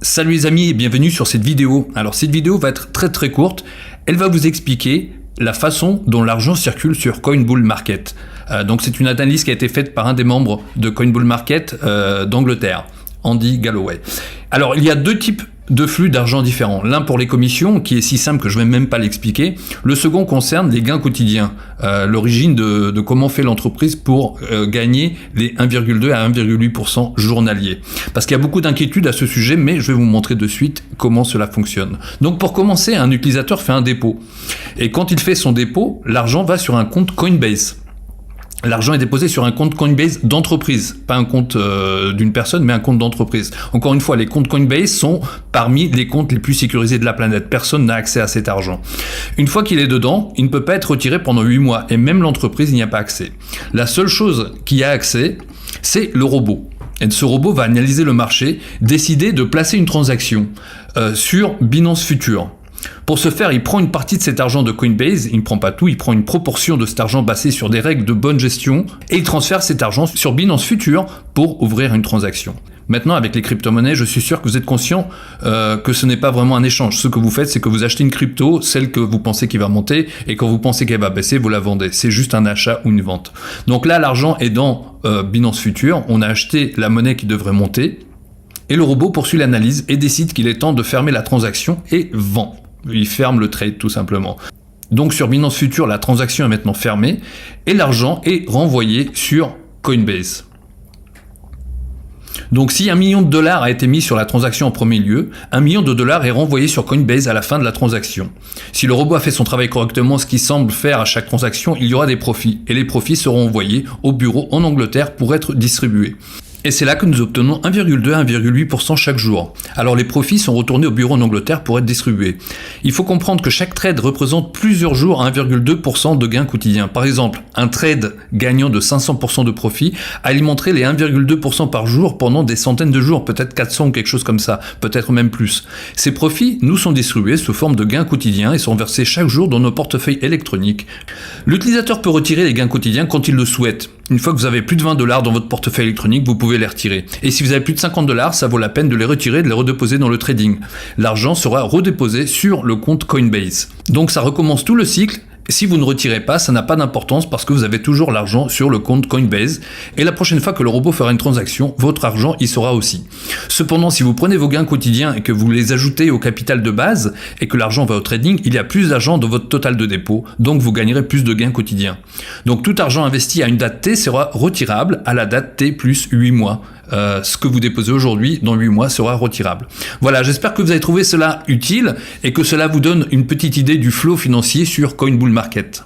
Salut les amis et bienvenue sur cette vidéo. Alors cette vidéo va être très courte. Elle va vous expliquer la façon dont l'argent circule sur Coin Bull Market. Donc c'est une analyse qui a été faite par un des membres de Coin Bull Market d'Angleterre, Andy Galloway. Alors il y a deux types de flux d'argent différents. L'un pour les commissions, qui est si simple que je ne vais même pas l'expliquer. Le second concerne les gains quotidiens, l'origine de comment fait l'entreprise pour gagner les 1,2 à 1,8% journaliers. Parce qu'il y a beaucoup d'inquiétudes à ce sujet, mais je vais vous montrer de suite comment cela fonctionne. Donc pour commencer, un utilisateur fait un dépôt. Et quand il fait son dépôt, l'argent va sur un compte Coinbase. L'argent est déposé sur un compte Coinbase d'entreprise, pas un compte d'une personne, mais un compte d'entreprise. Encore une fois, les comptes Coinbase sont parmi les comptes les plus sécurisés de la planète. Personne n'a accès à cet argent. Une fois qu'il est dedans, il ne peut pas être retiré pendant 8 mois, et même l'entreprise n'y a pas accès. La seule chose qui a accès, c'est le robot. Et ce robot va analyser le marché, décider de placer une transaction sur Binance Future. Pour ce faire, il prend une partie de cet argent de Coinbase, il ne prend pas tout, il prend une proportion de cet argent basé sur des règles de bonne gestion et il transfère cet argent sur Binance Future pour ouvrir une transaction. Maintenant, avec les crypto-monnaies, je suis sûr que vous êtes conscient que ce n'est pas vraiment un échange. Ce que vous faites, c'est que vous achetez une crypto, celle que vous pensez qui va monter, et quand vous pensez qu'elle va baisser, vous la vendez. C'est juste un achat ou une vente. Donc là, l'argent est dans Binance Future, on a acheté la monnaie qui devrait monter, et le robot poursuit l'analyse et décide qu'il est temps de fermer la transaction et vend. Il ferme le trade tout simplement. Donc sur Binance Future, la transaction est maintenant fermée et l'argent est renvoyé sur Coinbase. Donc si $1 million a été mis sur la transaction en premier lieu, $1 million est renvoyé sur Coinbase à la fin de la transaction. Si le robot a fait son travail correctement, ce qu'il semble faire à chaque transaction, il y aura des profits et les profits seront envoyés au bureau en Angleterre pour être distribués. Et c'est là que nous obtenons 1,2 à 1,8% chaque jour. Alors les profits sont retournés au bureau en Angleterre pour être distribués. Il faut comprendre que chaque trade représente plusieurs jours à 1,2% de gains quotidiens. Par exemple, un trade gagnant de 500% de profit alimenterait les 1,2% par jour pendant des centaines de jours, peut-être 400 ou quelque chose comme ça, peut-être même plus. Ces profits nous sont distribués sous forme de gains quotidiens et sont versés chaque jour dans nos portefeuilles électroniques. L'utilisateur peut retirer les gains quotidiens quand il le souhaite. Une fois que vous avez plus de $20 dans votre portefeuille électronique, vous pouvez les retirer. Et si vous avez plus de $50, ça vaut la peine de les retirer et de les redéposer dans le trading. L'argent sera redéposé sur le compte Coinbase. Donc ça recommence tout le cycle. Si vous ne retirez pas, ça n'a pas d'importance parce que vous avez toujours l'argent sur le compte Coinbase et la prochaine fois que le robot fera une transaction, votre argent y sera aussi. Cependant, si vous prenez vos gains quotidiens et que vous les ajoutez au capital de base et que l'argent va au trading, il y a plus d'argent dans votre total de dépôt, donc vous gagnerez plus de gains quotidiens. Donc tout argent investi à une date T sera retirable à la date T plus 8 mois. Ce que vous déposez aujourd'hui dans 8 mois sera retirable. Voilà, j'espère que vous avez trouvé cela utile et que cela vous donne une petite idée du flow financier sur Coin Bull Market.